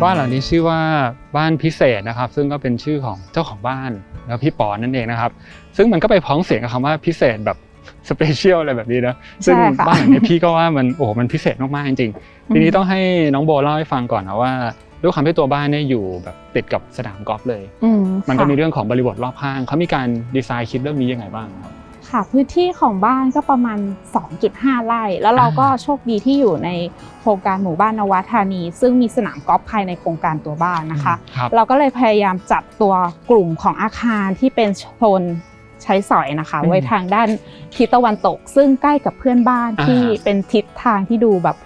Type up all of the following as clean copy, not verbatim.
บ้านหลังนี้ชื่อว่าบ้านพิเศษนะครับซึ่งก็เป็นชื่อของเจ้าของบ้านแล้วพี่ปอนั่นเองนะครับซึ่งมันก็ไปพ้องเสียงกับคำว่าพิเศษแบบสเปเชียลอะไรแบบนี้นะซึ่งบ้านหลังนี้พี่ก็ว่ามันมันพิเศษมากๆจริงๆทีนี้ต้องให้น้องโบเล่าให้ฟังก่อนนะว่าด้วยความที่ตัวบ้านเนี่ยอยู่แบบติดกับสนามกอล์ฟเลยมันก็มีเรื่องของบริบทรอบข้างเขามีการดีไซน์คิดเรื่องนี้ยังไงบ้างครับค่ะพื้นที่ของบ้านก็ประมาณ 2.5 ไร่แล้วเราก็โชคดีที่อยู่ในโครงการหมู่บ้านนวธานีซึ่งมีสนามกอล์ฟภายในโครงการตัวบ้านนะคะเราก็เลยพยายามจัดตัวกลุ่มของอาคารที่เป็นโซนใช้สอยนะคะไว้ทางด้านทิศตะวันตกซึ่งใกล้กับเพื่อนบ้านที่เป็นทิศทางที่ดูแบบ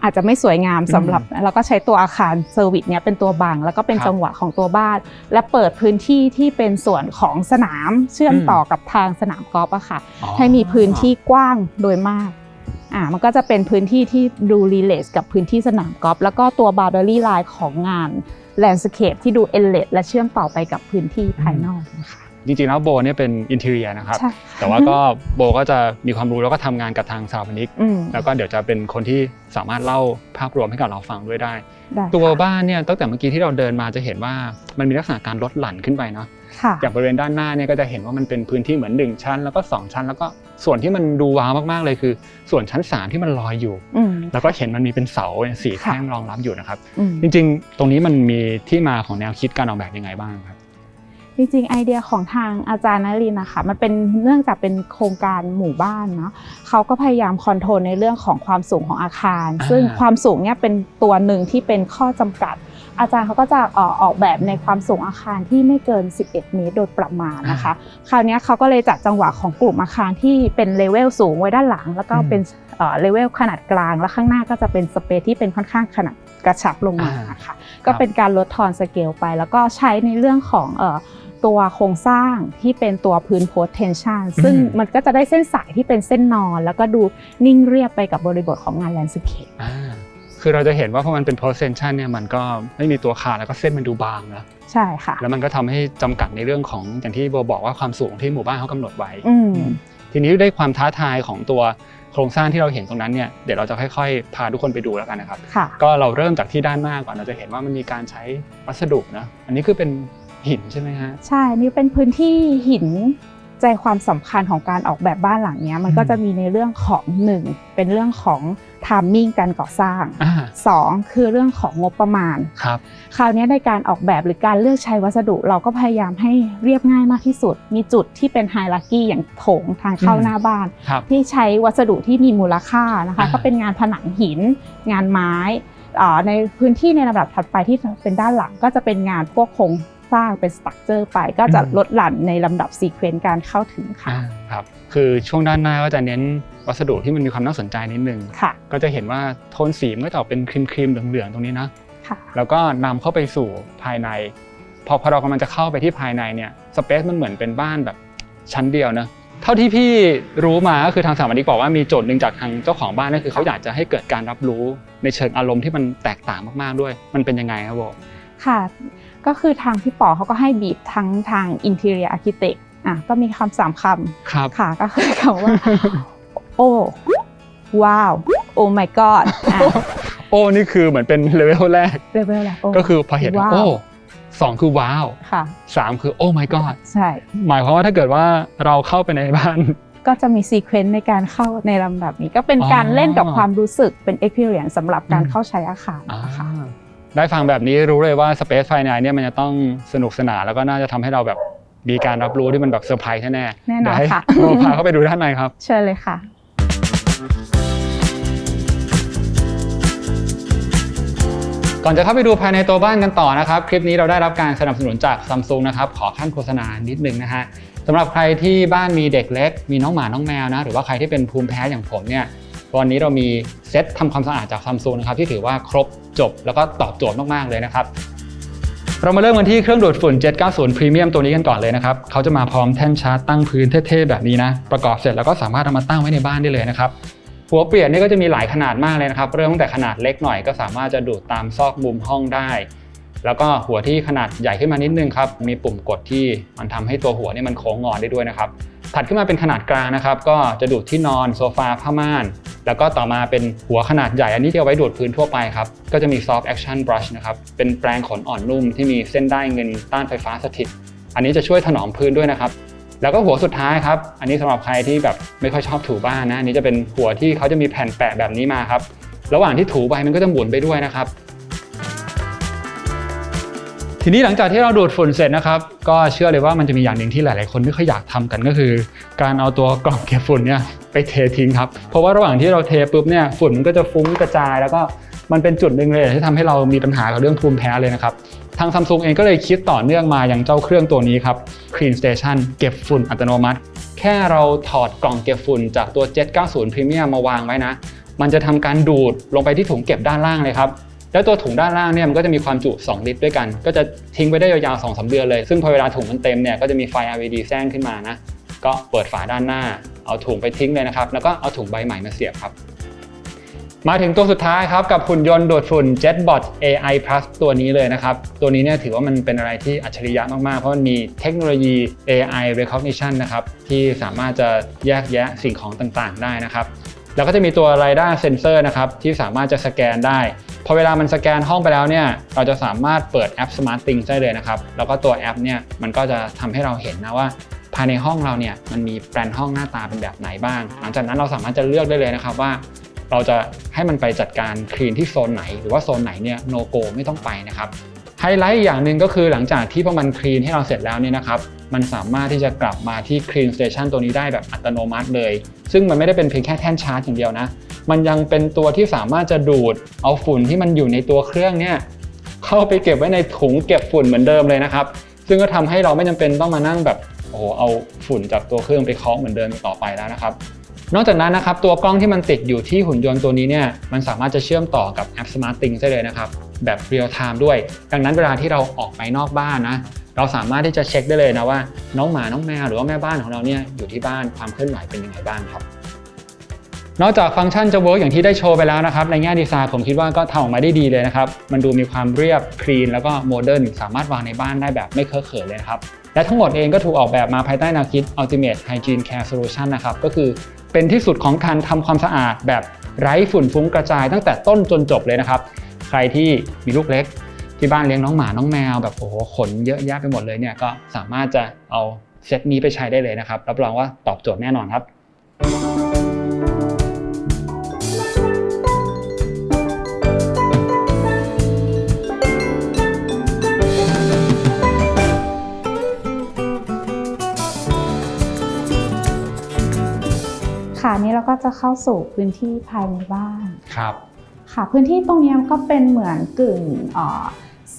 อาจจะไม่สวยงามสำหรับเราก็ใช้ตัวอาคารเซอร์วิสเนี้ยเป็นตัวบังแล้วก็เป็นจังหวะของตัวบ้านและเปิดพื้นที่ที่เป็นส่วนของสนามเชื่อมต่อกับทางสนามกอล์ฟอะค่ะให้มีพื้นที่กว้างโดยมากมันก็จะเป็นพื้นที่ที่ดูรีเลทกับพื้นที่สนามกอล์ฟแล้วก็ตัว boundary line ของงานแลนด์สเคปที่ดูเอเลทและเชื่อมต่อไปกับพื้นที่ภายนอกนะคะจริงๆแล้วโบเนี่ยเป็นอินทีเรียนะครับแต่ว่าก็โบก็จะมีความรู้แล้วก็ทำงานกับทางสถาปนิกแล้วก็เดี๋ยวจะเป็นคนที่สามารถเล่าภาพรวมให้กับเราฟังด้วยได้ตัวบ้านเนี่ยตั้งแต่เมื่อกี้ที่เราเดินมาจะเห็นว่ามันมีลักษณะการลดหลั่นขึ้นไปเนาะอย่างบริเวณด้านหน้าเนี่ยก็จะเห็นว่ามันเป็นพื้นที่เหมือน1ชั้นแล้วก็2ชั้นแล้วก็ส่วนที่มันดูว้าวมากๆเลยคือส่วนชั้น3ที่มันลอยอยู่แล้วก็เห็นมันมีเป็นเสา4แท่งรองรับอยู่นะครับจริงๆตรงนี้มันมีที่มาของแนวคิดการออกแบบยังไงบ้างครับจริงๆไอเดียของทางอาจารย์นฤมลนะคะมันเป็นเนื่องจากเป็นโครงการหมู่บ้านเนาะเขาก็พยายามคอนโทรลในเรื่องของความสูงของอาคารซึ่งความสูงเนี่ยเป็นตัวหนึ่งที่เป็นข้อจำกัดอาจารย์เขาก็จะออกแบบในความสูงอาคารที่ไม่เกิน11 เมตรโดยประมาณนะคะคราวนี้เขาก็เลยจัดจังหวะของกลุ่มอาคารที่เป็นเลเวลสูงไว้ด้านหลังแล้วก็เป็นเลเวลขนาดกลางแล้วข้างหน้าก็จะเป็นสเปซที่เป็นค่อนข้างขนาดกระชับลงมาค่ะก็เป็นการลดทอนสเกลไปแล้วก็ใช้ในเรื่องของตัวโครงสร้างที่เป็นตัวพื้นโพสเทนชันซึ่งมันก็จะได้เส้นสายที่เป็นเส้นนอนแล้วก็ดูนิ่งเรียบไปกับบริบทของงานแลนด์สเคปคือเราจะเห็นว่าพอมันเป็นโพสเทนชันเนี่ยมันก็ไม่มีตัวขาดแล้วก็เส้นมันดูบางนะใช่ค่ะแล้วมันก็ทำให้จำกัดในเรื่องของอย่างที่โบบอกว่าความสูงที่หมู่บ้านเขากำหนดไว้ทีนี้ได้ความท้าทายของตัวโครงสร้างที่เราเห็นตรงนั้นเนี่ยเดี๋ยวเราจะค่อยๆพาทุกคนไปดูแล้วกันนะครับก็เราเริ่มจากที่ด้านหน้าก่อนเราจะเห็นว่ามันมีการใช้วัสดุนะอันนี้คือเป็นหินใช่ไหมฮะใช่นี่เป็นพื้นที่หินใจความสำคัญของการออกแบบบ้านหลังนี้มันก็จะมีในเรื่องของ1เป็นเรื่องของไทมิ่งการก่อสร้าง2คือเรื่องของงบประมาณคราวนี้ในการออกแบบหรือการเลือกใช้วัสดุเราก็พยายามให้เรียบง่ายมากที่สุดมีจุดที่เป็นไฮรักีอย่างโถงทางเข้าหน้าบ้านที่ใช้วัสดุที่มีมูลค่านะคะก็เป็นงานผนังหินงานไม้ในพื้นที่ในลำดับถัดไปที่เป็นด้านหลังก็จะเป็นงานพวกโครงสร้างเป็นสตรัคเจอร์ไปก็จะลดหลั่นในลำดับซีเควนซ์การเข้าถึงค่ะครับคือช่วงด้านหน้าก็จะเน้นวัสดุที่มันมีความน่าสนใจนิดนึงก็จะเห็นว่าโทนสีมันก็จะออกเป็นครีมเหลืองๆตรงนี้นะแล้วก็นำเข้าไปสู่ภายในพอเรากำลังจะเข้าไปที่ภายในเนี่ยสเปซมันเหมือนเป็นบ้านแบบชั้นเดียวนะเท่าที่พี่รู้มาก็คือทางสถาปนิกบอกว่ามีโจทย์หนึ่งจากทางเจ้าของบ้านก็คือเขาอยากจะให้เกิดการรับรู้ในเชิงอารมณ์ที่มันแตกต่างมากๆด้วยมันเป็นยังไงครับบอกค่ะก็คือทางพี่ป๋อเขาก็ให้บีบทั้งทาง Interior Architect ก็มีคำ3 คำค่ะก็คือคำว่าโอ้ว้าวโอ้ my god โอ้นี่คือเหมือนเป็นเลเวลแรกก็คือพอเห็นโอ้2คือว้าว3คือโอ้ my god ใช่หมายความว่าถ้าเกิดว่าเราเข้าไปในบ้านก็จะมีซีเควนซ์ในการเข้าในลำดับนี้ก็เป็นการเล่นกับความรู้สึกเป็น experience สำหรับการเข้าใช้อาคารนะคะได้ฟังแบบนี้รู้เลยว่าสเปซภายในเนี่ยมันจะต้องสนุกสนานแล้วก็น่าจะทำให้เราแบบมีการรับรู้ที่มันแบบเซอร์ไพรส์แน่ๆเดี๋ยวให้พาเข้าไปดูด้านในครับเชิญเลยค่ะก่อนจะเข้าไปดูภายในตัวบ้านกันต่อนะครับคลิปนี้เราได้รับการสนับสนุนจาก Samsung นะครับขอขั้นโฆษณานิดนึงนะฮะสำหรับใครที่บ้านมีเด็กเล็กมีน้องหมาน้องแมวนะหรือว่าใครที่เป็นภูมิแพ้อย่างผมเนี่ยวันนี้เรามีเซตทำความสะอาดจาก Samsung นะครับที่ถือว่าครบจบแล้วก็ตอบโจทย์มากๆเลยนะครับเรามาเริ่มกันที่เครื่องดูดฝุ่น 790 Premium ตัวนี้กันก่อนเลยนะครับเขาจะมาพร้อมแท่นชาร์จตั้งพื้นเท่ๆแบบนี้นะประกอบเสร็จแล้วก็สามารถเอามาตั้งไว้ในบ้านได้เลยนะครับหัวเปลี่ยนนี่ก็จะมีหลายขนาดมากเลยนะครับเริ่มตั้งแต่ขนาดเล็กหน่อยก็สามารถจะดูดตามซอกมุมห้องได้แล้วก็หัวที่ขนาดใหญ่ขึ้นมานิดนึงครับมีปุ่มกดที่มันทำให้ตัวหัวนี่มันโค้งงอได้ด้วยนะครับถัดขึ้นมาเป็นขนาดกลางนะครับก็จะดูดที่นอนโซฟาผ้าม่าน แล้วก็ต่อมาเป็นหัวขนาดใหญ่อันนี้ที่เอาไว้ดูดพื้นทั่วไปครับก็จะมี soft action brush นะครับเป็นแปรงขนอ่อนนุ่มที่มีเส้นด้ายเงินต้านไฟฟ้าสถิตอันนี้จะช่วยถนอมพื้นด้วยนะครับแล้วก็หัวสุดท้ายครับอันนี้สำหรับใครที่แบบไม่ค่อยชอบถูบ้านนะอันนี้จะเป็นหัวที่เขาจะมีแผ่นแปะแบบนี้มาครับระหว่างที่ถูไปมันก็จะหมุนไปด้วยนะครับทีนี้หลังจากที่เราดูดฝุ่นเสร็จนะครับก็เชื่อเลยว่ามันจะมีอย่างหนึ่งที่หลายๆคนไม่ค่อยอยากทำกันก็คือการเอาตัวกล่องเก็บฝุ่นเนี่ยไปเททิ้งครับเพราะว่าระหว่างที่เราเทปุ๊บเนี่ยฝุ่นมันก็จะฟุ้งกระจายแล้วก็มันเป็นจุดหนึ่งเลยที่ทำให้เรามีปัญหากับเรื่องภูมิแพ้เลยนะครับทาง Samsung เองก็เลยคิดต่อเนื่องมาอย่างเจ้าเครื่องตัวนี้ครับ Clean Station เก็บฝุ่นอัตโนมัติแค่เราถอดกล่องเก็บฝุ่นจากตัว 790 Premium มาวางไว้นะมันจะทำการดูดลงไปที่ถุงเก็บด้านล่างเลยครับแล้วตัวถุงด้านล่างเนี่ยมันก็จะมีความจุ2 ลิตรด้วยกันก็จะทิ้งไว้ได้ยาวๆ 2-3 เดือนเลยซึ่งพอเวลาถุงมันเต็มเนี่ยก็จะมีไฟ LED แจ้งขึ้นมานะก็เปิดฝาด้านหน้าเอาถุงไปทิ้งเลยนะครับแล้วก็เอาถุงใบใหม่มาเสียบครับมาถึงตัวสุดท้ายครับกับหุ่นยนต์ดูดฝุ่น JetBot AI Plus ตัวนี้เลยนะครับตัวนี้เนี่ยถือว่ามันเป็นอะไรที่อัจฉริยะมากๆเพราะมันมีเทคโนโลยี AI Recognition นะครับที่สามารถจะแยกแยะสิ่งของต่างๆได้นะครับแล้วก็จะมีตัว LiDAR Sensor นะครับที่สามารถจะสแกนได้พอเวลามันสแกนห้องไปแล้วเนี่ยเราจะสามารถเปิดแอป SmartThings ได้เลยนะครับแล้วก็ตัวแอปเนี่ยมันก็จะทำให้เราเห็นนะว่าภายในห้องเราเนี่ยมันมีแปลนห้องหน้าตาเป็นแบบไหนบ้างหลังจากนั้นเราสามารถจะเลือกได้เลยนะครับว่าเราจะให้มันไปจัดการคลีนที่โซนไหนหรือว่าโซนไหนเนี่ย no go ไม่ต้องไปนะครับไฮไลท์อย่างหนึ่งก็คือหลังจากที่พอมันคลีนให้เราเสร็จแล้วเนี่ยนะครับมันสามารถที่จะกลับมาที่ Clean Station ตัวนี้ได้แบบอัตโนมัติเลยซึ่งมันไม่ได้เป็นเพียงแค่แท่นชาร์จอย่างเดียวนะมันยังเป็นตัวที่สามารถจะดูดเอาฝุ่นที่มันอยู่ในตัวเครื่องเนี่ยเข้าไปเก็บไว้ในถุงเก็บฝุ่นเหมือนเดิมเลยนะครับซึ่งก็ทำให้เราไม่จำเป็นต้องมานั่งแบบเอาฝุ่นจากตัวเครื่องไปเคาะเหมือนเดิมต่อไปแล้วนะครับนอกจากนั้นนะครับตัวกล้องที่มันติดอยู่ที่หุ่นยนต์ตัวนี้เนี่ยมันสามารถจะเชื่อมต่อกับแอป SmartThings ได้เลยนะครับแบบเรียลไทม์ด้วยดังนั้นเวลาที่เราออกไปนอกบ้านนะเราสามารถที่จะเช็คได้เลยนะว่าน้องหมาน้องแมวหรือว่าแม่บ้านของเราเนี่ยอยู่ที่บ้านความเคลื่อนไหวเป็นยังไงบ้างครับนอกจากฟังก์ชันจะเวิร์กอย่างที่ได้โชว์ไปแล้วนะครับในแง่ดีไซน์ผมคิดว่าก็ทำออกมาได้ดีเลยนะครับมันดูมีความเรียบคลีนแล้วก็โมเดิร์นสามารถวางในบ้านได้แบบไม่เคอะเขินเลยครับและทั้งหมดเองก็ถูกออกแบบมาภายใต้แนวคิด Ultimate Hygiene Care Solution นะครับก็คือเป็นที่สุดของการทำความสะอาดแบบไร้ฝุ่นฟุ้งกระจายตั้งแต่ต้นจนจบเลยนะครับใครที่มีลูกเล็กที่บ้านเลี้ยงน้องหมาน้องแมวแบบขนเยอะแยะไปหมดเลยเนี่ยก็สามารถจะเอาเซตนี้ไปใช้ได้เลยนะครับรับรองว่าตอบโจทย์แน่นอนครับค่ะนี้เราก็จะเข้าสู่พื้นที่ภายในบ้านครับค่ะพื้นที่ตรงนี้ก็เป็นเหมือนกึ่ง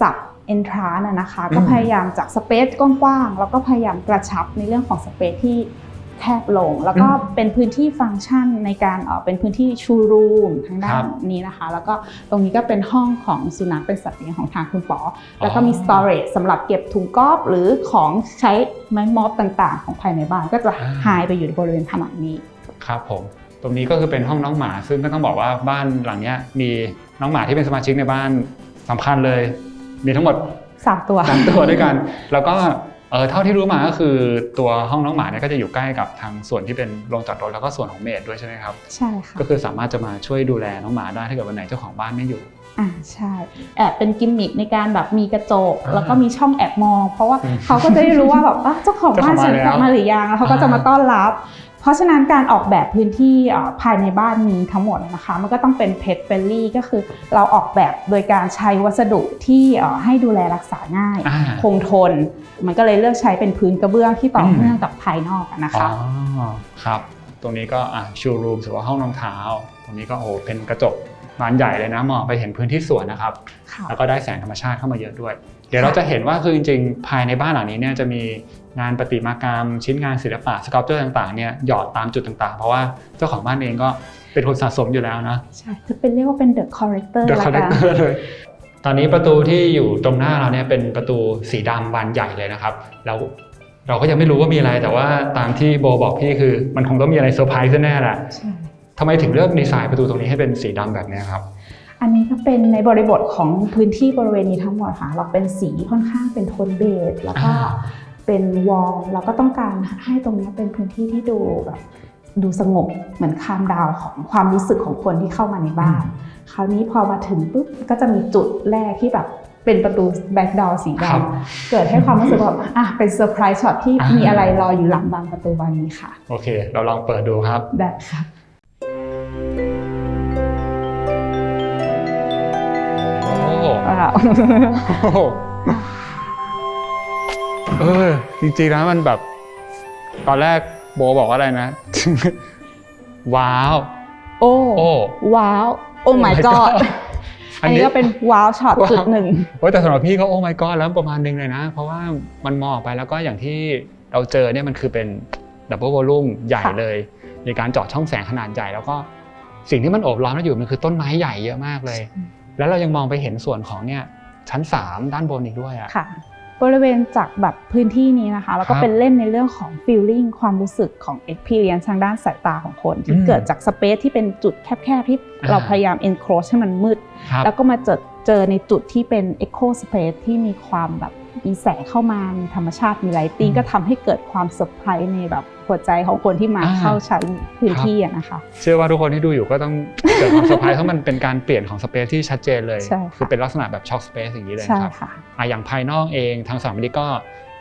สับเอนทรานนะคะก็พยายามจากสเปซกว้างๆแล้วก็พยายามกระชับในเรื่องของสเปซที่แคบลงแล้วก็เป็นพื้นที่ฟังก์ชันในการเป็นพื้นที่ชูรูมทางด้านนี้นะคะแล้วก็ตรงนี้ก็เป็นห้องของสุนัขเป็นสัตว์เลี้ยงของทางคุณป๋อแล้วก็มีสตอเรจสำหรับเก็บถุงก๊อบหรือของใช้ไม้ม็อบต่างๆของภายในบ้านก็จะหายไปอยู่ในบริเวณผนังนี้ครับผมตรงนี้ก็คือเป็นห้องน้องหมาซึ่งก็ต้องบอกว่าบ้านหลังนี้มีน้องหมาที่เป็นสมาชิกในบ้านสำคัญเลยมีทั้งหมด3 ตัวด้วยกันแล้วก็เท่าที่รู้มาก็คือตัวห้องน้องหมาเนี่ยก็จะอยู่ใกล้กับทางส่วนที่เป็นโรงจอดรถแล้วก็ส่วนของเมดด้วยใช่ไหมครับใช่ค่ะก็คือสามารถจะมาช่วยดูแลน้องหมาได้ถ้าเกิดวันไหนเจ้าของบ้านไม่อยู่ใช่แอบเป็นกิมมิคในการแบบมีกระจกแล้วก็มีช่องแอบมองเพราะว่าเขาก็จะได้รู้ว่าแบบเจ้าของบ้านฉันกลับมาหรือยังแล้วเขาก็จะมาต้อนรับเพราะฉะนั้นการออกแบบพื้นที่ภายในบ้านนี้ทั้งหมดนะคะมันก็ต้องเป็น Pet Friendly ก็คือเราออกแบบโดยการใช้วัสดุที่ให้ดูแลรักษาง่ายคงทนมันก็เลยเลือกใช้เป็นพื้นกระเบื้องที่ต่อเนื่องกับภายนอกนะคะครับตรงนี้ก็ชูรูมหรือว่าห้องรองเท้าตรงนี้ก็เป็นกระจกบานใหญ่เลยนะมองไปเห็นพื้นที่สวนนะครับแล้วก็ได้แสงธรรมชาติเข้ามาเยอะด้วยเดี๋ยวเราจะเห็นว่าคือจริงๆภายในบ้านหลังนี้เนี่ยจะมีงานประติมากรรมชิ้นงานศิลปะสเกลเจอร์ต่างๆเนี่ยหยอดตามจุดต่างๆเพราะว่าเจ้าของบ้านเองก็เป็นคนสะสมอยู่แล้วนะใช่จะเป็นเรียกว่าเป็น The Collector เลยตอนนี้ประตูที่อยู่ตรงหน้าเราเนี่ยเป็นประตูสีดำบานใหญ่เลยนะครับแล้วเราก็ยังไม่รู้ว่ามีอะไรแต่ว่าตามที่โบบอกพี่คือมันคงต้องมีอะไรเซอร์ไพรส์แน่แหละทำไมถึงเลือกดีไซน์ประตูตรงนี้ให้เป็นสีดำแบบนี้ครับอันนี้ก็เป็นในบริบทของพื้นที่บริเวณนี้ทั้งหมดค่ะเราเป็นสีค่อนข้างเป็นโทนเบจแล้วก็เป็นวอลเราก็ต้องการให้ตรงนี้เป็นพื้นที่ที่ดูแบบ ดูสงบเหมือนคามดาวของความรู้สึกของคนที่เข้ามาในบ้านคราวนี้พอมาถึงปุ๊บก็จะมีจุดแรกที่แบบเป็นประตูแบ็คดอร์สีดำเกิดให้ความรู้สึกว่าเป็นเซอร์ไพรส์ช็อตที่มีอะไรรออยู่หลังบานประตูบานนี้ค่ะโอเคเราลองเปิดดูครับได้ค่ะจริงๆแล้วมันแบบตอนแรกโบบอกว่าอะไรนะ ว้าวว้าวโอ้ my god อันนี้ก็เป็นว้าวช็อตจุดหนึ่งแต่สำหรับพี่ก็โอ้ my god แล้วประมาณนึงเลยนะเพราะว่ามันมองออกไปแล้วก็อย่างที่เราเจอเนี่ยมันคือเป็นดับเบิลวอลลุ่มใหญ่เลยมีการเจาะช่องแสงขนาดใหญ่แล้วก็สิ่งที่มันโอบล้อมอยู่มันคือต้นไม้ใหญ่เยอะมากเลยแล้วเรายังมองไปเห็นส่วนของเนี่ยชั้น3ด้านบนอีกด้วยค่ะบริเวณจากแบบพื้นที่นี้นะคะแล้วก็เป็นเล่นในเรื่องของ feeling ความรู้สึกของ experience ทางด้านสายตาของคนที่เกิดจาก space ที่เป็นจุดแคบๆที่เราพยายาม enclose ให้มันมืดแล้วก็มาเจอในจุดที่เป็น echo space ที่มีความแบบมีแสงเข้ามามีธรรมชาติมี lighting ก็ทำให้เกิดความเซอร์ไพรส์ในแบบหัวใจของคนที่มาเข้าใช้พื้นที่นะคะเชื่อว่าทุกคนที่ดูอยู่ก็ต้องเกิดความเซอร์ไพรส์เพราะมันเป็นการเปลี่ยนของสเปซที่ชัดเจนเลยคือเป็นลักษณะแบบช็อคสเปซอย่างนี้เลยครับอย่างภายนอกเองทางสถาปนิกก็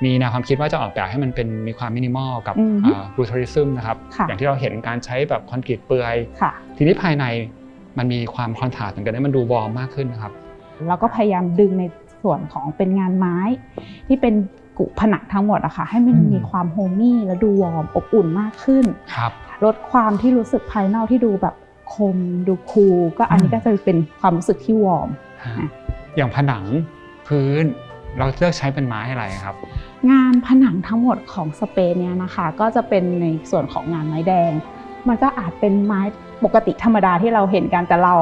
มีแนวความคิดว่าจะออกแบบให้มันเป็นมีความมินิมอลกับบรูทัริซึมนะครับอย่างที่เราเห็นการใช้แบบคอนกรีตเปลือยทีนี้ภายในมันมีความคอนทราสต์เหมือนกันมันดูวอร์มมากขึ้นนะครับเราก็พยายามดึงในส่วนของเป็นงานไม้ที่เป็นกุผนังทั้งหมดอะค่ะให้มันมีความโฮมี่และดูวอร์มอบอุ่นมากขึ้นลดความที่รู้สึกภายนอกที่ดูแบบคมดูคูลก็อันนี้ก็จะเป็นความรู้สึกที่วอร์มอย่างผนังพื้นเราเลือกใช้เป็นไม้อะไรครับงานผนังทั้งหมดของสเปซเนี่ยนะคะก็จะเป็นในส่วนของงานไม้แดงมันก็อาจเป็นไม้ปกติธรรมดาที่เราเห็นกันแต่เรา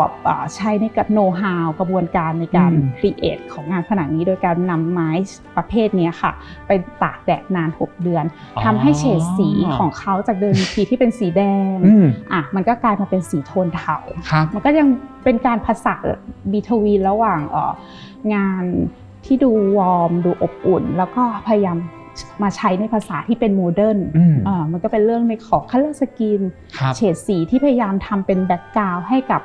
ใช้ในกับโน้ตฮาวกระบวนการในการครีเอทของงานผนังนี้โดยการนำไม้ประเภทนี้ค่ะไปตากแดดนาน6 เดือนทำให้เฉดสีของเขาจากเดิมทีที่เป็นสีแดงมันก็กลายมาเป็นสีโทนเทามันก็ยังเป็นการผสานบีทวีนระหว่างงานที่ดูวอร์มดูอบอุ่นแล้วก็พยายามมาใช้ในภาษาที่เป็นโมเดิร์นมันก็เป็นเรื่องในของคัลเลอร์สกินเฉดสีที่พยายามทำเป็นแบ็คกราวด์ให้กับ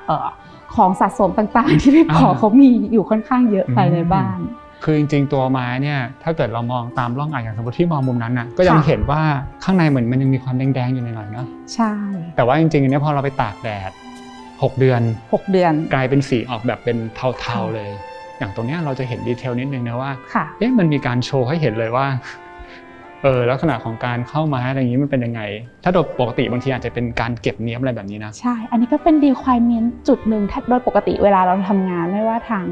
ของสะสมต่างๆที่พี่ปอเขามีอยู่ค่อนข้างเยอะภายในบ้านคือจริงๆตัวไม้เนี่ยถ้าเกิดเรามองตามร่องอย่างสมมติที่มองมุมนั้นน่ะก็ยังเห็นว่าข้างในเหมือนมันยังมีความแดงๆอยู่หน่อยๆเนาะใช่แต่ว่าจริงๆอันนี้พอเราไปตากแดด6 เดือนกลายเป็นสีออกแบบเป็นเทาๆเลยอย่างตรงนี้เราจะเห็นดีเทลนิดนึงนะว่ามันมีการโชว์ให้เห็นเลยว่าลักษณะของการเข้ามาอะไรอย่างนี้มันเป็นยังไงถ้าโดยปกติบางทีอาจจะเป็นการเก็บเนี้ยบอะไรแบบนี้นะใช่อันนี้ก็เป็น requirement จุดหนึ่งถ้าโดยปกติเวลาเราทำงานไม่ว่าทาง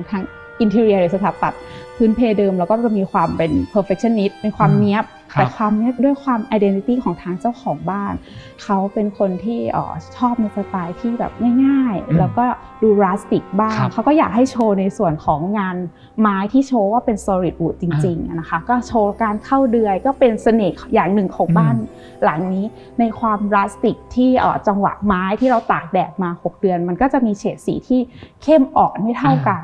อินทีเรียหรือสถาปัตย์พื้นเพเดิมเราก็จะมีความเป็น perfectionist เป็นความเนี้ยบแต่ความเนี้ยบด้วยความ identity ของทางเจ้าของบ้านเขาเป็นคนที่ชอบในสไตล์ที่แบบง่ายๆแล้วก็ดู rustic บ้างเขาก็อยากให้โชว์ในส่วนของงานไม้ที่โชว์ว่าเป็น solid wood จริงๆนะคะก็โชว์การเข้าเดือยก็เป็นเสน่ห์อย่างหนึ่งของบ้านหลังนี้ในความ rustic ที่จังหวะไม้ที่เราตากแดดมา6 เดือนมันก็จะมีเฉดสีที่เข้มอ่อนไม่เท่ากัน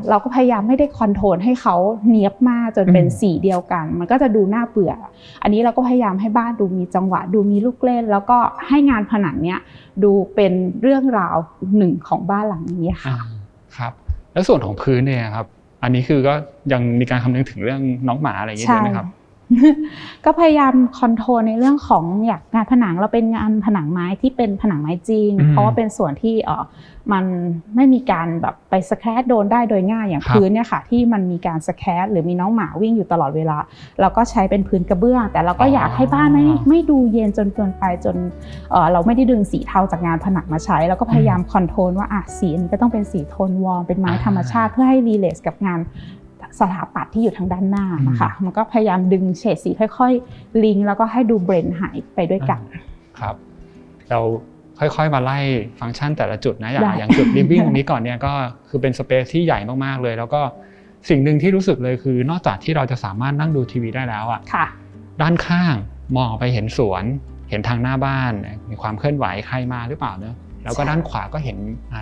เราก็พยายามไม่ได้คอนโทรลให้เขาเนียบมากจนเป็นสีเดียวกันมันก็จะดูน่าเบื่ออันนี้เราก็พยายามให้บ้านดูมีจังหวะดูมีลูกเล่นแล้วก็ให้งานผนังเนี้ยดูเป็นเรื่องราวหนึ่งของบ้านหลังนี้ค่ะครับแล้วส่วนของพื้นเนี่ยครับอันนี้คือก็ยังมีการคำนึงถึงเรื่องน้องหมาอะไรอย่างเงี้ยด้วยไหมครับก็พยายามคอนโทรลในเรื่องของงานผนังเราเป็นงานผนังไม้ที่เป็นผนังไม้จริงเพราะว่าเป็นส่วนที่มันไม่มีการแบบไปสแครชโดนได้โดยง่ายอย่างพื้นเนี่ยค่ะที่มันมีการสแครชหรือมีน้องหมาวิ่งอยู่ตลอดเวลาเราก็ใช้เป็นพื้นกระเบื้องแต่เราก็อยากให้บ้านไม่ดูเย็นจนเกินไปจนเราไม่ได้ดึงสีเทาจากงานผนังมาใช้แล้วก็พยายามคอนโทรลว่าสีนี้ก็ต้องเป็นสีโทนวอร์มเป็นไม้ธรรมชาติเพื่อให้รีเลทกับงานสถาปัตย์ที่อยู่ทางด้านหน้านะคะมันก็พยายามดึงเฉดสีค่อยๆลิงก์แล้วก็ให้ดูเบรนด์หายไปด้วยกันครับเราค่อยๆมาไล่ฟังก์ชันแต่ละจุดนะอย่างจุด living ตรงนี้ก่อนเนี่ยก็คือเป็นสเปซที่ใหญ่มากๆเลยแล้วก็สิ่งหนึ่งที่รู้สึกเลยคือนอกจากที่เราจะสามารถนั่งดูทีวีได้แล้วอ่ะด้านข้างมองไปเห็นสวนเห็นทางหน้าบ้านมีความเคลื่อนไหวใครมาหรือเปล่าเนอะแล้วก็ด้านขวาก็เห็น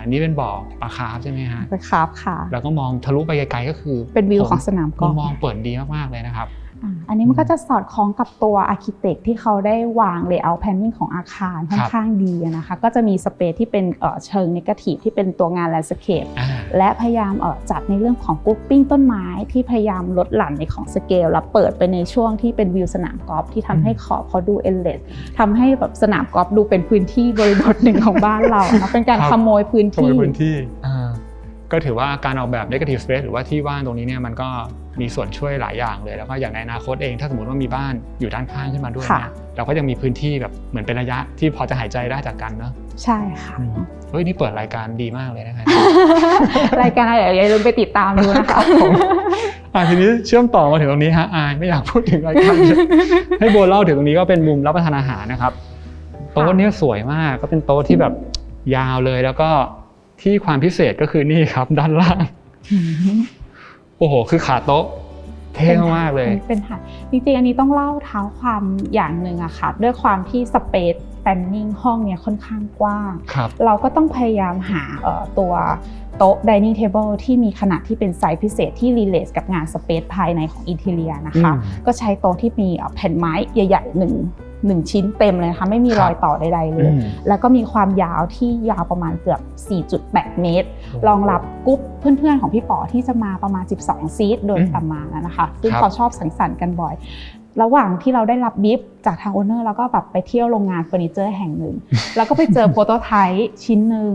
นี่เป็นบ่อปลาคาร์ฟใช่ไหมฮะปลาคาร์ฟค่ะแล้วก็มองทะลุไปไกลๆก็คือเป็นวิวของสนามกอล์ฟมองเปิดดีมากๆเลยนะครับ อันนี้มันก็จะสอดคล้องกับตัว architect ที่เขาได้วาง layout planning ของอาคารค่อนข้างดีนะคะก็จะมีสเปซที่เป็นเชิง negative ที่เป็นตัวงาน landscape และพยายามจัดในเรื่องของ grouping ต้นไม้ที่พยายามลดหลั่นในของสเกลแล้วเปิดไปในช่วงที่เป็นวิวสนามกอล์ฟที่ทำให้ขอบเขาดู endless ทำให้แบบสนามกอล์ฟดูเป็นพื้นที่บริบทหนึ่งของบ้านเราเป็นการขโมยพื้นที่ก็ถือว่าการออกแบบ negative space หรือว่าที่ว่างตรงนี้เนี่ยมันก็มีส่วนช่วยหลายอย่างเลยแล้วก็อย่างในอนาคตเองถ้าสมมติว่ามีบ้านอยู่ด้านข้างขึ้นมาด้วยเนี่ยเราก็ยังมีพื้นที่แบบเหมือนเป็นระยะที่พอจะหายใจได้จากกันเนาะใช่ค่ะเฮ้ยนี่เปิดรายการดีมากเลยนะครับ รายการอะไรอย่าลืมไปติดตามดูนะคะทีนี้เชื่อมต่อมาถึงตรงนี้ฮะอายไม่อยากพูดถึงรายการให้โบเล่าถึงตรงนี้ก็เป็นมุมรับประทานอาหารนะครับโต๊ะนี้สวยมากก็เป็นโต๊ะที่แบบยาวเลยแล้วก็ที่ความพิเศษก็คือนี่ครับด้านล่างโอ้โหคือขาโต๊ะเท่มากเลยเป็นค่ะจริงๆอันนี้ต้องเล่าเท้าความอย่างหนึ่งอะค่ะด้วยความที่สเปซแพลนนิ่งห้องเนี้ยค่อนข้างกว้างเราก็ต้องพยายามหาตัวโต๊ะ dining table ที่มีขนาดที่เป็นไซส์พิเศษที่ relate กับงานสเปซภายในของอินทีเรียนะคะก็ใช้โต๊ะที่มีแผ่นไม้ใหญ่ๆ1ชิ้นเต็มเลยนะคะไม่มีรอยต่อใดๆเลยแล้วก็มีความยาวที่ยาวประมาณเกือบ 4.8 เมตรรองรับกรุ๊ปเพื่อนๆของพี่ป๋อที่จะมาประมาณ12ซีทโดยประมาณนะคะซึ่งเขาชอบสังสรรค์กันบ่อยระหว่างที่เราได้รับบีฟจากทางโอเนอร์แล้วก็แบบไปเที่ยวโรงงานเฟอร์นิเจอร์แห่งหนึ่งแล้วก็ไปเจอโปรโตไทป์ชิ้นหนึ่ง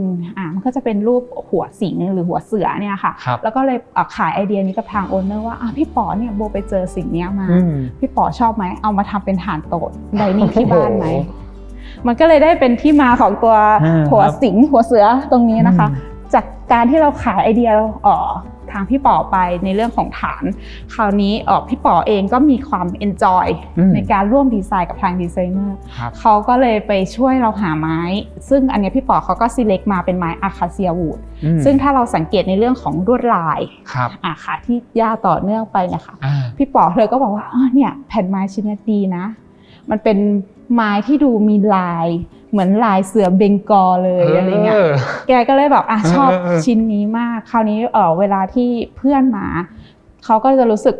มันก็จะเป็นรูปหัวสิงหรือหัวเสือเนี่ยค่ะแล้วก็เลยขายไอเดียนี้กับทางโอเนอร์ว่าพี่ป๋อเนี่ยโบไปเจอสิ่งนี้มาพี่ป๋อชอบไหมเอามาทำเป็นฐานโต๊ะไดนิ่งที่บ้านไหมมันก็เลยได้เป็นที่มาของตัวหัวสิงหัวเสือตรงนี้นะคะจากการที่เราขายไอเดียทางพี่ป๋อไปในเรื่องของฐานคราวนี้พี่ป๋อเองก็มีความเอนจอยในการร่วมดีไซน์กับทางดีไซเนอร์เขาก็เลยไปช่วยเราหาไม้ซึ่งอันนี้พี่ป๋อเขาก็ select มาเป็นไม้อะคาเซียวูดซึ่งถ้าเราสังเกตในเรื่องของลวดลายค่ะที่ย่าต่อเนื่องไปเนี่ยค่ะพี่ป๋อเธอก็บอกว่าเนี่ยแผ่นไม้ชิ้นนี้ดีนะมันเป็นไม้ที่ดูมีลายเหมือนลายเสือเบงกอลเลยอะไรเงี้ยแกก็เลยแบบชอบชิ้นนี้มากคราวนี้เวลาที่เพื่อนมาเขาก็จะรู้สึก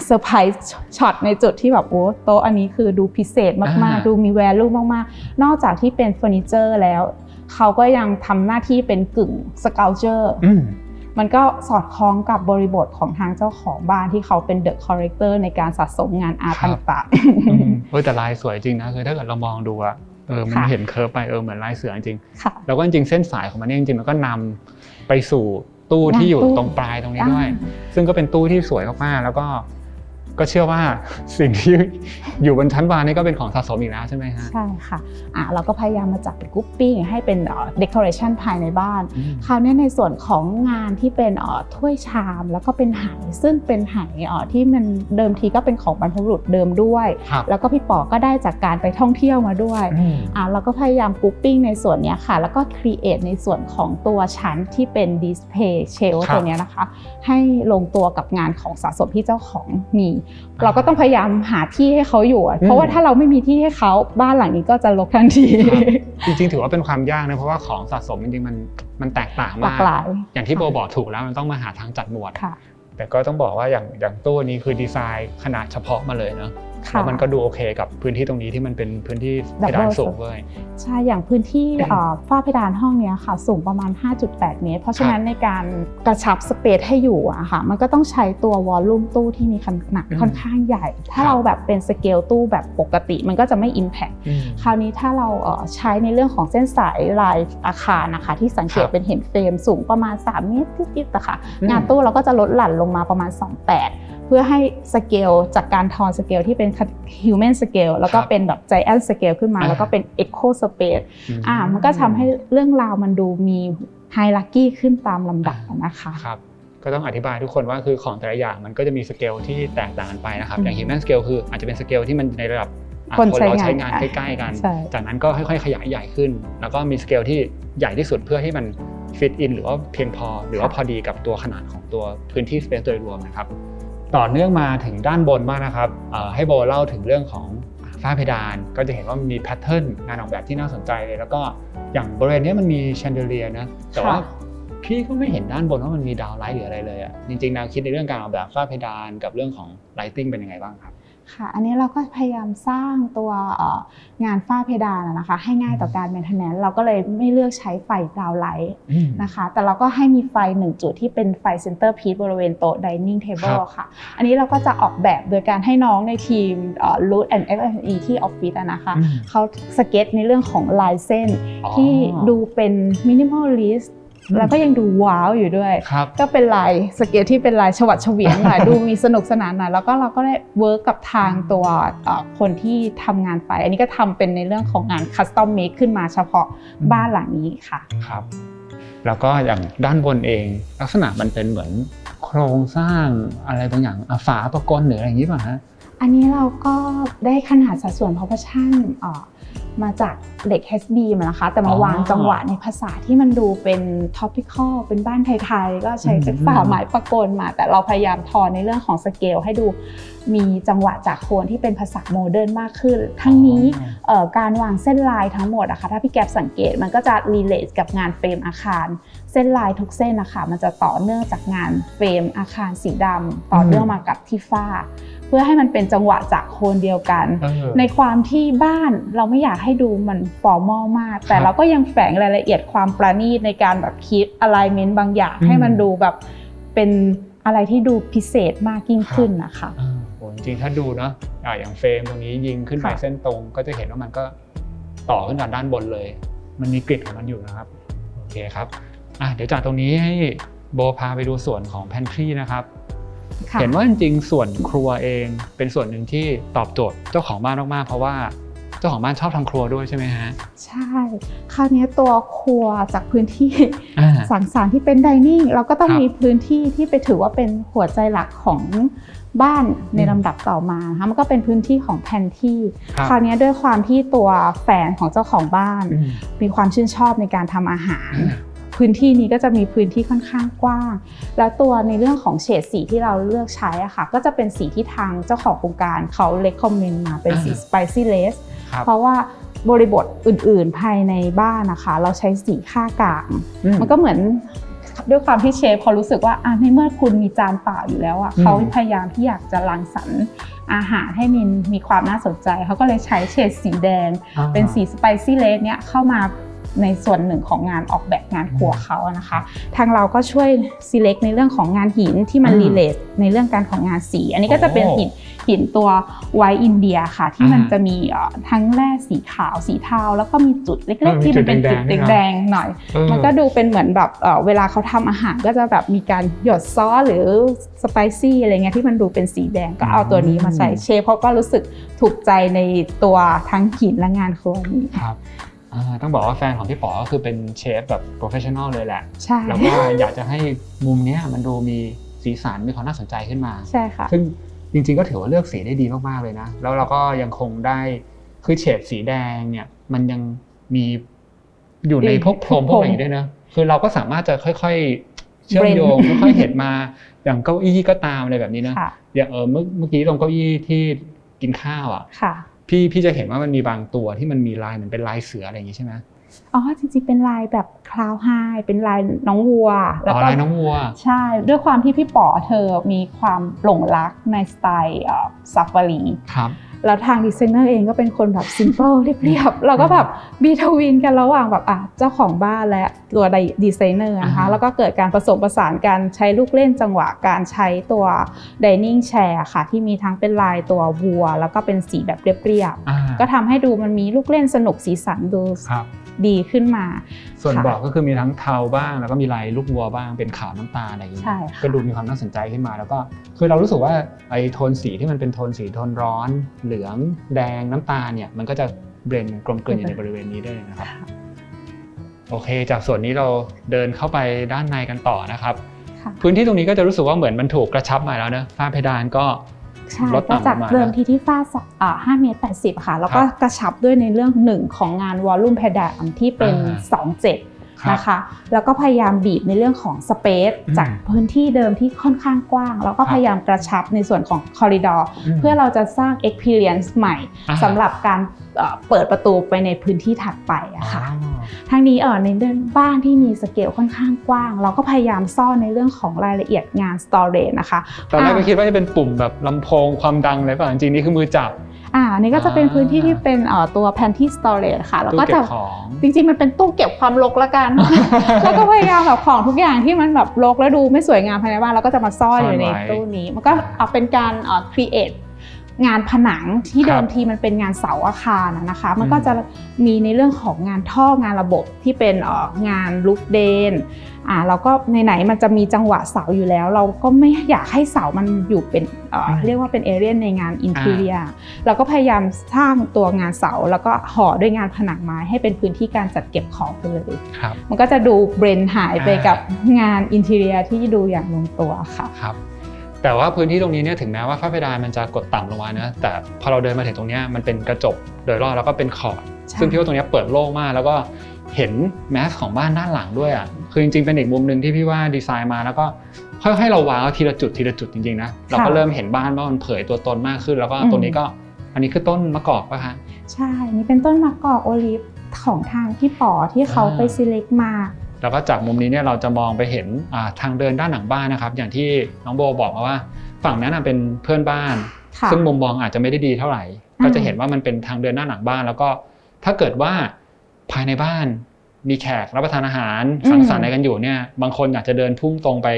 เซอร์ไพรส์ช็อตในจุดที่แบบโอ้โต๊ะอันนี้คือดูพิเศษมากๆดูมีแวลูมากๆนอกจากที่เป็นเฟอร์นิเจอร์แล้วเขาก็ยังทำหน้าที่เป็นกึ่งสเกลเจอร์มันก็สอดคล้องกับบริบทของทางเจ้าของบ้านที่เขาเป็นเดอะคอลเลกเตอร์ในการสะสมงานอาร์ตต่างๆแต่ลายสวยจริงนะคือถ้าเกิดเรามองดูมันเห็นเคิร์ฟไปเหมือนลายเสือจริงแล้วก็จริงเส้นสายของมันเนี่ยจริงๆมันก็นำไปสู่ตู้ที่อยู่ตรงปลายตรงนี้ด้วยซึ่งก็เป็นตู้ที่สวยมากๆแล้วก็เชื่อว่าสิ่งที่อยู่บนชั้นวางนี่ก็เป็นของสะสมอีกแล้วใช่ไหมฮะใช่ค่ะเราก็พยายามมาจัดเป็นกรุ๊ปปิ้งให้เป็นเดคอเรชันภายในบ้านคราวนี้ในส่วนของงานที่เป็นถ้วยชามแล้วก็เป็นไหซึ่งเป็นไหที่มันเดิมทีก็เป็นของบรรพบุรุษเดิมด้วยแล้วก็พี่ป๋อก็ได้จากการไปท่องเที่ยวมาด้วยเราก็พยายามกรุ๊ปปิ้งในส่วนนี้ค่ะแล้วก็ครีเอทในส่วนของตัวชั้นที่เป็นดิสเพลย์เชลตัวนี้นะคะให้ลงตัวกับงานของสะสมที่เจ้าของมีเราก็ต้องพยายามหาที่ให้เขาอยู่เพราะว่าถ้าเราไม่มีที่ให้เขาบ้านหลังนี้ก็จะรกทันทีจริงๆถือว่าเป็นความยากนะเพราะว่าของสะสมจริงๆมันแตกต่างมากอย่างที่โบบอกถูกแล้วมันต้องมาหาทางจัดหมวดแต่ก็ต้องบอกว่าอย่างตู้นี้คือดีไซน์ขนาดเฉพาะมาเลยเนาะแล้วมันก็ดูโอเคกับพื้นที่ตรงนี้ที่มันเป็นพื้นที่เพดานสูงเลยใช่อย่างพื้นที่ฝ้าเพดานห้องนี้ค่ะสูงประมาณ 5.8 เมตรเพราะฉะนั้นในการกระชับสเปซให้อยู่อะค่ะมันก็ต้องใช้ตัววอลลุ่มตู้ที่มีขนาดค่อนข้างใหญ่ถ้าเราแบบเป็นสเกลตู้แบบปกติมันก็จะไม่อิมแพคคราวนี้ถ้าเราใช้ในเรื่องของเส้นสายลายอาคารนะคะที่สังเกตเป็นเห็นเฟรมสูงประมาณ3 เมตรนิดๆนะคะงานตู้เราก็จะลดหลั่นลงมาประมาณ 2.8เพื่อให้สเกลจากการทอนสเกลที่เป็น human scale แล้วก็เป็นแบบ giant scale ขึ้นมาแล้วก็เป็น echo space มันก็ทำให้เรื่องราวมันดูมี hierarchy ขึ้นตามลำดับนะคะครับก็ต้องอธิบายทุกคนว่าคือของแต่ละอย่างมันก็จะมีสเกลที่แตกต่างกันไปนะครับอย่าง human scale คืออาจจะเป็นสเกลที่มันในระดับคนเราใช้งานใกล้ๆกันจากนั้นก็ค่อยๆขยายใหญ่ขึ้นแล้วก็มีสเกลที่ใหญ่ที่สุดเพื่อให้มัน fit in หรือว่าเพียงพอหรือว่าพอดีกับตัวขนาดของตัวพื้นที่ space โดยรวมนะครับต่อเนื่องมาถึงด้านบนมากนะครับให้โบเล่าถึงเรื่องของฝ้าเพดานก็จะเห็นว่ามีแพทเทิร์นงานออกแบบที่น่าสนใจเลยแล้วก็อย่างบริเวณนี้มันมีแชนเดอเลียร์นะแต่ว่าพี่ก็ไม่เห็นด้านบนว่ามันมีดาวไลท์หรืออะไรเลยอ่ะจริงๆแนวคิดในเรื่องการออกแบบฝ้าเพดานกับเรื่องของไลท์ติ้งเป็นยังไงบ้างครับ ค่ะอันนี้เราก็พยายามสร้างตัวงานฝ้าเพดานนะคะให้ง่ายต่อการเมนเทนแนนซ์เราก็เลยไม่เลือกใช้ไฟดาวไลท์นะคะแต่เราก็ให้มีไฟ1จุดที่เป็นไฟเซนเตอร์พีซบริเวณโต๊ะ dining table ค่ะอันนี้เราก็จะออกแบบโดยการให้น้องในทีมRoot and F&E ที่ออฟฟิศนะคะเขาสเก็ตในเรื่องของลายเส้นที่ดูเป็นมินิมอลลิสต์แล้วก็ยังดูว้าวอยู่ด้วยก็เป็นลายสเก็ตที่เป็นลายฉวัดเฉวียนหน่อย ดูมีสนุกสนานหน่อยแล้วก็เราก็ได้เวิร์กกับทางตัวคนที่ทำงานไปอันนี้ก็ทำเป็นในเรื่องของงานคัสตอมเมคขึ้นมาเฉพาะบ้านหลังนี้ค่ะครับแล้วก็อย่างด้านบนเองลักษณะมันเป็นเหมือนโครงสร้างอะไรบางอย่างฝาประกลหรืออะไรอย่างนี้ป่ะฮะอันนี้เราก็ได้ขนาดสัดส่วน proportion มาจากเหล็ก HB มานะคะแต่มาวางจังหวะในภาษาที่มันดูเป็น topical เป็นบ้านไทยๆก็ใช้เป็นฝาไม้ประกลมาแต่เราพยายามทอนในเรื่องของสเกลให้ดูมีจังหวะจากโคนที่เป็นภาษาโมเดิร์นมากขึ้นทั้งนี้การวางเส้นลายทั้งหมดอะค่ะถ้าพี่แก๊ปสังเกตมันก็จะ relate กับงานเฟรมอาคารเส้นลายทุกเส้นนะคะมันจะต่อเนื่องจากงานเฟรมอาคารสีดำต่อเนื่องมากับที่ฝ้าเพื่อให้มันเป็นจังหวะจากโคนเดียวกันในความที่บ้านเราไม่อยากให้ดูมันฟอร์มอลมากแต่เราก็ยังแฝงรายละเอียดความประณีตในการแบบคิด alignment บางอย่างให้มันดูแบบเป็นอะไรที่ดูพิเศษมากยิ่งขึ้นนะคะโอ้จริงๆถ้าดูเนาะอย่างเฟรมตรงนี้ยิงขึ้นไปเส้นตรงก็จะเห็นว่ามันก็ต่อขึ้นมาด้านบนเลยมันมีกริดของมันอยู่นะครับโอเคครับเดี๋ยวจากตรงนี้ให้โบพาไปดูส่วนของ pantry นะครับเห็นว่าจริงๆส่วนครัวเองเป็นส่วนหนึ่งที่ตอบโจทย์เจ้าของบ้านมากๆเพราะว่าเจ้าของบ้านชอบทำครัวด้วยใช่ไหมฮะใช่คราวนี้ตัวครัวจากพื้นที่สังสรรค์ที่เป็นไดนิ่งเราก็ต้องมีพื้นที่ที่ไปถือว่าเป็นหัวใจหลักของบ้านในลำดับต่อมาค่ะมันก็เป็นพื้นที่ของแพนที่คราวนี้ด้วยความที่ตัวแฟนของเจ้าของบ้านมีความชื่นชอบในการทำอาหารพื้นที่นี้ก็จะมีพื้นที่ค่อนข้างกว้างแล้วตัวในเรื่องของเฉดสีที่เราเลือกใช้อะค่ะก็จะเป็นสีที่ทางเจ้าของโครงการเขาเรคคอมเมนต์มาเป็นสี spicy less เพราะว่าบริบทอื่นๆภายในบ้านนะคะเราใช้สีค่ากลางมันก็เหมือนด้วยความที่เชฟเขารู้สึกว่าในเมื่อคุณมีจานเปล่าอยู่แล้วอะเขาพยายามที่อยากจะรังสรรค์อาหารให้มีความน่าสนใจเขาก็เลยใช้เฉดสีแดงเป็นสี spicy less เนี้ยเข้ามาในส่วนหนึ่งของงานออกแบบงานครัวเขานะคะทางเราก็ช่วย select ในเรื่องของงานหินที่มัน relate ในเรื่องการของงานสีอันนี้ก็จะเป็นหินตัวไวท์อินเดียค่ะที่มันจะมีทั้งแร่สีขาวสีเทาแล้วก็มีจุดเล็กๆที่มันเป็นจุดแดงๆหน่อยมันก็ดูเป็นเหมือนแบบเวลาเขาทำอาหารก็จะแบบมีการหยดซอสหรือสไปซี่อะไรเงี้ยที่มันดูเป็นสีแดงก็เอาตัวนี้มาใส่เชฟเขาก็รู้สึกถูกใจในตัวทั้งหินและงานครัวนี้ต้องบอกว่าแฟนของพี่ป๋อก็คือเป็นเชฟแบบโปรเฟชชั่นอลเลยแหละใช่แล้วก็อยากจะให้มุมนี้มันดูมีสีสันมีความน่าสนใจขึ้นมาใช่ค่ะซึ่งจริงๆก็ถือว่าเลือกสีได้ดีมากๆเลยนะแล้วเราก็ยังคงได้คือเฉดสีแดงเนี่ยมันยังมีอยู่ในพวกพรมพวกอะไรด้วยนะคือเราก็สามารถจะค่อยๆเชื่อมโยงค่อยๆเห็นมาอย่างเก้าอี้ก็ตามอะไรแบบนี้นะอย่างเมื่อกี้ตรงเก้าอี้ที่กินข้าวอ่ะพี่จะเห็นว่ามันมีบางตัวที่มันมีลายเหมือนเป็นลายเสืออะไรอย่างนี้ใช่ไหมจริงๆเป็นลายแบบคลาวไฮเป็นลายน้องวัวแล้วก็ลายน้องวัวใช่ด้วยความที่พี่ป๋อเธอมีความหลงรักในสไตล์ซาฟารีครับแล้วทางดีไซเนอร์เองก็เป็นคนแบบซิมเปิลเรียบๆเราก็แบบบีทวินกันระหว่างแบบเจ้าของบ้านและตัวดีไซเนอร์นะคะแล้วก็เกิดการผสมผสานกันใช้ลูกเล่นจังหวะการใช้ตัว dining chair ค่ะที่มีทั้งเป็นลายตัววัวแล้วก็เป็นสีแบบเรียบๆก็ทำให้ดูมันมีลูกเล่นสนุกสีสันดูดีขึ้นมาส่วนบอกก็คือมีทั้งเทาบ้างแล้วก็มีลายลูกวัวบ้างเป็นขาวน้ำตาลอะไรอย่างเงี้ยก็ดูมีความน่าสนใจขึ้นมาแล้วก็คือเรารู้สึกว่าไอ้โทนสีที่มันเป็นโทนสีโทนร้อนเหลืองแดงน้ำตาลเนี่ยมันก็จะเบลนด์กลมกลืนอยู่ในบริเวณนี้ด้วยนะครับโอเคจากส่วนนี้เราเดินเข้าไปด้านในกันต่อนะครับพื้นที่ตรงนี้ก็จะรู้สึกว่าเหมือนมันถูกกระชับมาแล้วนะฝ้าเพดานก็ลดต่ำจากเดิมที่ฝ้า5 เมตร 80ค่ะแล้วก็กระชับด้วยในเรื่องหนึ่งของงานวอลลุ่มเพดานที่เป็น27นะคะแล้วก็พยายามบีบในเรื่องของสเปซจากพื้นที่เดิมที่ค่อนข้างกว้างแล้วก็พยายามกระชับในส่วนของคอริดอร์เพื่อเราจะสร้าง experience ใหม่สำหรับการเปิดประตูไปในพื้นที่ถัดไปอะค่ะ ทั้งนี้ในเรื่องบ้านที่มีสเกลค่อนข้างกว้างเราก็พยายามซ่อนในเรื่องของรายละเอียดงาน storage นะคะตอนแรกก็คิดว่าจะเป็นปุ่มแบบลำโพงความดังอะไรป่ะจริงๆนี่คือมือจับอันนี้ก็จะเป็นพื้นที่ที่เป็นตัว pantry storage ค่ะแล้วก็จะจริงๆมันเป็นตู้เก็บความรกละกัน แล้วก็พยายามแบบของทุกอย่างที่มันแบบรกแล้วดูไม่สวยงามภายในบ้านเราก็จะมาซ่อนอยู่ในตู้นี้มันก็เป็นการcreate งานผนังที่เดิมทีมันเป็นงานเสาอาคารนะคะมันก็จะมีในเรื่องของงานท่องานระบบที่เป็นงานลูฟเดนแล้วก็ไหนๆมันจะมีจังหวะเสาอยู่แล้วเราก็ไม่อยากให้เสามันอยู่เป็นเรียกว่าเป็นเอเรียนในงานอินทีเรียเราก็พยายามสร้างตัวงานเสาแล้วก็ห่อด้วยงานผนังไม้ให้เป็นพื้นที่การจัดเก็บของไปเลยมันก็จะดูเบรนหายไปกับงานอินทีเรียที่ดูอย่างลงตัวค่ะแต่ว่าพื้นที่ตรงนี้เนี่ยถึงแม้ว่าฝ้าเพดานมันจะกดต่ำลงมานะแต่พอเราเดินมาถึงตรงนี้มันเป็นกระจกโดยรอบแล้วก็เป็นขอบซึ่งพี่ว่าตรงนี้เปิดโล่งมากแล้วก็เห็นแมสของบ้านด้านหลังด้วยคือจริงๆเป็นอีกมุมนึงที่พี่ว่าดีไซน์มาแล้วก็ค่อยให้เราวางทีละจุดจริงๆนะเราก็เริ่มเห็นบ้านว่ามันเผยตัวตนมากขึ้นแล้วก็ตรงนี้ก็อันนี้คือต้นมะกอกป่ะคะใช่นี่เป็นต้นมะกอกโอลิฟของทางพี่ป๋อที่เขาไป select มาแล้วก็จากมุมนี้เนี่ยเราจะมองไปเห็นทางเดินด้านหลังบ้านนะครับอย่างที่น้องโบบอกมาว่าฝั่งนั้นเป็นเพื่อนบ้านซึ่งมุมมองอาจจะไม่ได้ดีเท่าไหร่ก็จะเห็นว่ามันเป็นทางเดินด้านหลังบ้านแล้วก็ถ้าเกิดว่าภายในบ้านมีแขกรับประทานอาหารสังสรรค์อะไรกันอยู่เนี่ยบางคนอยากจะเดินพุ่งตรงไป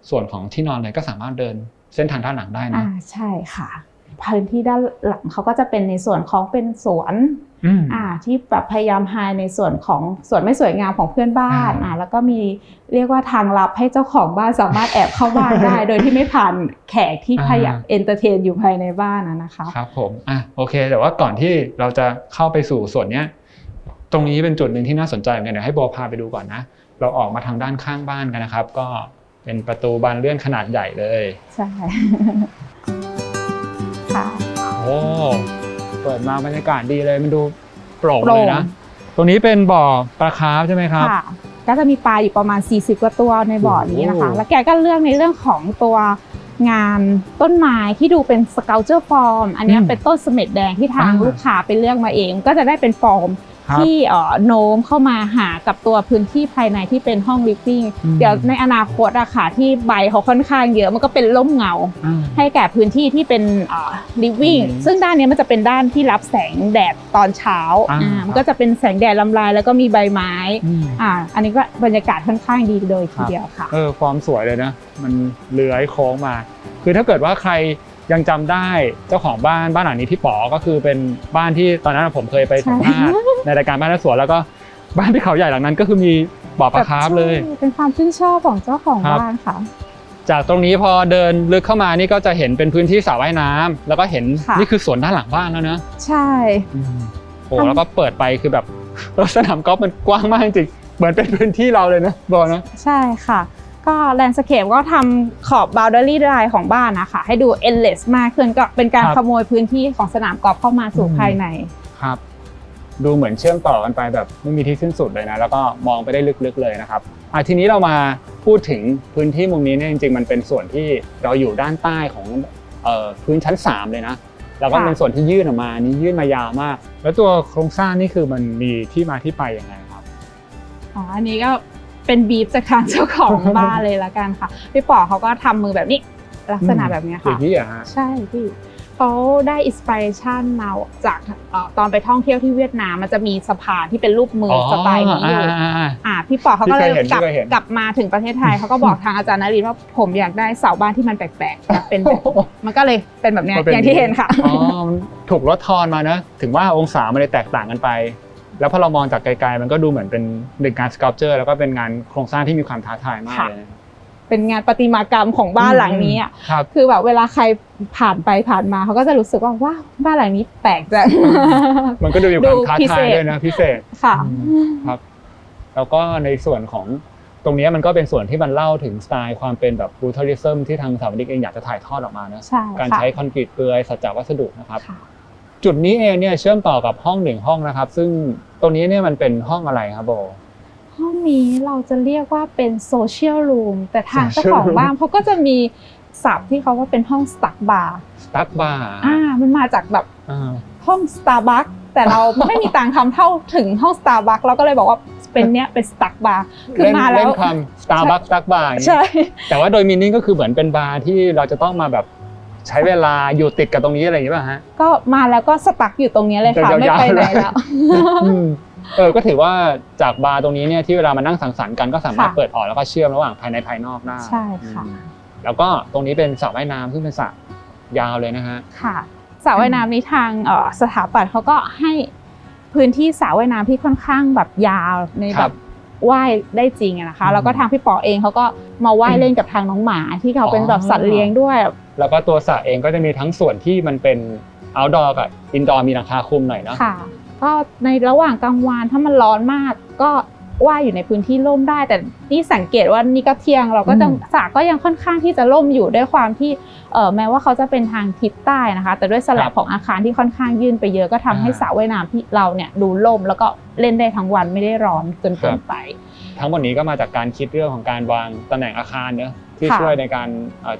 ส่วนของที่นอนเลยก็สามารถเดินเส้นทางด้านหลังได้นะใช่ค่ะพื้นที่ด้านหลังเขาก็จะเป็นในส่วนของเป็นสวนที่แบบพยายามไฮในส่วนของสวนไม่สวยงามของเพื่อนบ้านแล้วก็มีเรียกว่าทางลับให้เจ้าของบ้านสามารถแอบเข้าบ้านได้ โดยที่ไม่ผ่านแขกที่พยายามเอนเตอร์เทนอยู่ภายในบ้านนะคะครับผมโอเคแต่ว่าก่อนที่เราจะเข้าไปสู่ส่วนเนี้ยตรงนี้เป็นจุดหนึ่งที่น่าสนใจเหมือนกันเดี๋ยวให้โบพาไปดูก่อนนะเราออกมาทางด้านข้างบ้านกันนะครับก็เป็นประตูบานเลื่อนขนาดใหญ่เลยใช่ค่ะโอ้เปิดมาบรรยากาศดีเลยมันดูโปร่งเลยนะตรงนี้เป็นบ่อปลาคาร์ฟใช่ไหมครับค่ะก็จะมีปลาอยู่ประมาณ40กว่าตัวในบ่อนี้นะคะแล้วแกก็เลือกในเรื่องของตัวงานต้นไม้ที่ดูเป็นสเกลเจอร์ฟอร์มอันนี้เป็นต้นเสม็ดแดงที่ทางลูกค้าไปเลือกมาเองก็จะได้เป็นฟอร์มที่โน้มเข้ามาหากับตัวพื้นที่ภายในที่เป็นห้องลิฟวิ่งเดี๋ยวในอนาคตค่ะที่ใบเขาค่อนข้างเยอะมันก็เป็นร่มเงาให้แก่พื้นที่ที่เป็นลิฟวิ่งซึ่งด้านนี้มันจะเป็นด้านที่รับแสงแดดตอนเช้ามันก็จะเป็นแสงแดดลำลายแล้วก็มีใบไม้อันนี้ก็บรรยากาศค่อนข้างดีเลยทีเดียวค่ะความสวยเลยนะมันเลื้อยโค้งมาคือถ้าเกิดว่าใครยังจำได้เจ้าของบ้านหลังนี้พี่ป๋อก็คือเป็นบ้านที่ตอนนั้นผมเคยไปสัมภาษณ์ในรายการบ้านและสวนแล้วก็บ้านที่เขาใหญ่หลังนั้นก็คือมีบ่อปลาคาร์ฟเลยเป็นความชื่นชอบของเจ้าของบ้านค่ะจากตรงนี้พอเดินลึกเข้ามานี่ก็จะเห็นเป็นพื้นที่สระว่ายน้ำแล้วก็เห็นนี่คือสวนด้านหลังบ้านแล้วนะใช่โอ้แล้วก็เปิดไปคือแบบสนามกอล์ฟมันกว้างมากจริงเหมือนเป็นพื้นที่เราเลยนะบอกนะใช่ค่ะก็แลนด์สเคปก็ทำขอบ boundary line ของบ้านนะคะให้ดู endless มากขึ้นก็เป็นการขโมยพื้นที่ของสนามกอล์ฟเข้ามาสู่ภายในครับดูเหมือนเชื่อมต่อกันไปแบบไม่มีที่สิ้นสุดเลยนะแล้วก็มองไปได้ลึกๆเลยนะครับทีนี้เรามาพูดถึงพื้นที่มุมนี้เนี่ยจริงๆมันเป็นส่วนที่เราอยู่ด้านใต้ของพื้นชั้น3เลยนะแล้วก็เป็นส่วนที่ยื่นออกมานี่ยื่นมายาวมากแล้วตัวโครงสร้างนี่คือมันมีที่มาที่ไปยังไงครับอันนี้ก็เป็นบีฟจากทางเจ้าของบ้านเลยละกันค่ะพี่ป๋อเขาก็ทำมือแบบนี้ลักษณะแบบนี้ค่ะใช่พี่เขาได้อินสปิเรชันมาจากตอนไปท่องเที่ยวที่เวียดนามมันจะมีสะพานที่เป็นรูปมือสไตล์นี้อยู่พี่ป๋อเขาก็เลยกลับมาถึงประเทศไทยเขาก็บอกทางอาจารย์นฤมลว่าผมอยากได้เสาบ้านที่มันแปลกๆเป็นมันก็เลยเป็นแบบนี้อย่างที่เห็นค่ะถูกลดทอนมานะถึงว่าองศามันเลยแตกต่างกันไปแล้วพอเรามองจากไกลๆมันก็ดูเหมือนเป็นหนึ่งงานสเกลเจอร์แล้วก็เป็นงานโครงสร้างที่มีความท้าทายมากเลยเป็นงานประติมากรรมของบ้านหลังนี้อ่ะคือแบบเวลาใครผ่านไปผ่านมาเขาก็จะรู้สึกว่าว้าวบ้านหลังนี้แปลกจังมันก็ดูมีความท้าทายด้วยนะพิเศษค่ะครับแล้วก็ในส่วนของตรงนี้มันก็เป็นส่วนที่มันเล่าถึงสไตล์ความเป็นแบบบรูทัลลิซึมที่ทางสถาปนิกเองอยากจะถ่ายทอดออกมานะการใช้คอนกรีตเปลือยสัจจวัสดุนะครับจุดนี้เองเนี่ยเชื่อมต่อกับห้อง1ห้องนะครับซึ่งตรงนี้เนี่ยมันเป็นห้องอะไรครับโบห้องนี้เราจะเรียกว่าเป็นโซเชียลรูมแต่ทางเจ้าของบ้านเขาก็จะมีศัพท์ที่เขาว่าเป็นห้องสตั๊กบาร์มันมาจากแบบห้องสตาร์บัคแต่เราไม่มีตังค์ทำเท่าถึงห้องสตาร์บัคเราก็เลยบอกว่า เป็นสตั๊กบาร์คือมาแล้ว เล่นความ Starbucks สตั๊กบาร์อย่างนี้ ใช่ แต่ว่าโดยมีนิ่งก็คือเหมือนเป็นบาร์ที่เราจะต้องมาแบบใช้เวลาอยู่ติดกับตรงนี้อะไรอย่างนี้ป่ะฮะ ก็มาแล้วก็สตั๊กอยู่ตรงนี้เลยค่ะ ยาวๆ ไม่ไปไหนแล้ว ก็ถือว่าจากบาร์ตรงนี้เนี่ยที่เวลามานั่งสังสรรค์กันก็สามารถ ค่ะ เปิดออกแล้วก็เชื่อมระหว่างภายในภายนอกได้ ใช่ค่ะ แล้วก็ตรงนี้เป็นสระว่ายน้ำซึ่งเป็นสระยาวเลยนะฮะ ค่ะสระว่ายน้ำนี้ทางสถาปัตย์เขาก็ให้พื้นที่สระว่ายน้ำที่ค่อนข้างแบบยาวใน ค แบ รับบ ว่ายได้จริงอะนะคะ อืม แล้วก็ทางพี่ปอเองเขาก็มาว่ายเล่นกับทางน้องหมาที่เขาเป็นแบบสัตว์เลี้ยงด้วย แล้วก็ตัวสระเองก็จะมีทั้งส่วนที่มันเป็น outdoor กับ indoor มีหลังคาคลุมหน่อยเนาะ ค่ะ ก็ในระหว่างกลางวันถ้ามันร้อนมากก็ว่ายอยู่ในพื้นที่ร่มได้ แต่นี่สังเกตว่านี่ก็เที่ยงเราก็จะสระก็ยังค่อนข้างที่จะร่มอยู่ด้วยความที่แม้ว่าเขาจะเป็นทางทิศใต้นะคะ แต่ด้วยสลับของอาคารที่ค่อนข้างยื่นไปเยอะก็ทำให้สระว่ายน้ำที่เราเนี่ยดูร่มแล้วก็เล่นได้ทั้งวันไม่ได้ร้อนเกินไป ทั้งหมดนี้ก็มาจากการคิดเรื่องของการวางตำแหน่งอาคารเนอะที่ ค่ะ ช่วยในการ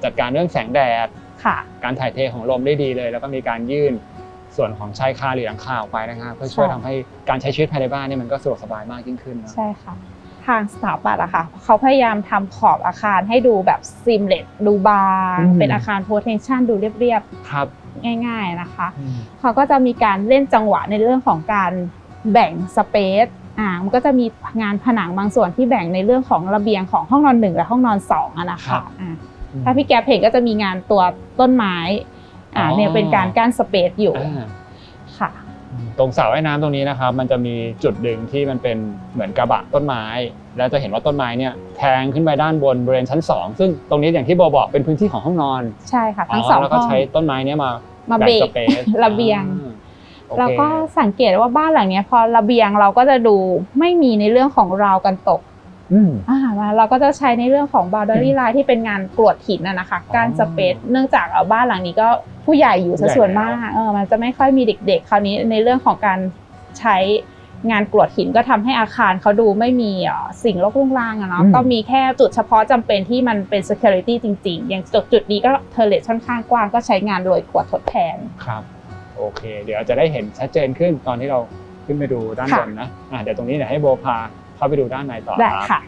จัดการเรื่องแสงแดด ค่ะ การถ่ายเทของลมได้ดีเลย แล้วก็มีการยื่นส่วนของชายคาหรือหลังคาออกไปนะครับเพื่อช่วย ใช่ ทำให้การใช้ชีวิตภายในบ้านเนี่ยมันก็สะดวกสบายมากยิ่งขึ้นนะ ใช่ค่ะทางสถาปัตย์อะค่ะเขาพยายามทำขอบอาคารให้ดูแบบซิมเลสดูบางเป็นอาคารโพเทนชันดูเรียบ ครับ ๆง่ายๆนะคะเขาก็จะมีการเล่นจังหวะในเรื่องของการแบ่งสเปซมันก็จะมีงานผนังบางส่วนที่แบ่งในเรื่องของระเบียงของห้องนอน1และห้องนอน2อะนะคะถ้าพี่แก๊ปเห็นก็จะมีงานตัวต้นไม้เนี่ยเป็นการกั้นสเปซอยู่ค่ะ ตรงสระว่ายน้ำตรงนี้นะครับมันจะมีจุดดึงที่มันเป็นเหมือนกระบะต้นไม้ แล้วจะเห็นว่าต้นไม้เนี่ยแทงขึ้นไปด้านบนบริเวณชั้น2ซึ่งตรงนี้อย่างที่โบบอกเป็นพื้นที่ของห้องนอน ใช่ค่ะทั้งสอง แล้ว ห้ ก็ อง ใช้ต้นไม้เนี่ยมา เบร แบ่ง ก สเปซ ระเบียง โอเค แล้วก็สังเกตว่าบ้านหลังเนี้ยพอระเบียงเราก็จะดูไม่มีในเรื่องของราวกันตกเราก็จะใช้ในเรื่องของ boundary line ที่เป็นงานกรวดหินนะคะการสเปซเนื่องจากบ้านหลังนี้ก็ผู้ใหญ่อยู่ซะส่วนมากมันจะไม่ค่อยมีเด็กๆคราวนี้ในเรื่องของการใช้งานกรวดหินก็ทำให้อาคารเขาดูไม่มีสิ่งรกรุงรังเนาะก็มีแค่จุดเฉพาะจำเป็นที่มันเป็น security จริงๆอย่างจุดนี้ก็เทอร์เลทค่อนข้างกว้างก็ใช้งานโรยกรวดทดแทนครับโอเคเดี๋ยวจะได้เห็นชัดเจนขึ้นตอนที่เราขึ้นไปดูด้านบนนะเดี๋ยวตรงนี้เดี๋ยวให้โบพาเข้าไปดูด้านในต่อ ได้ ครั ค่ะ บ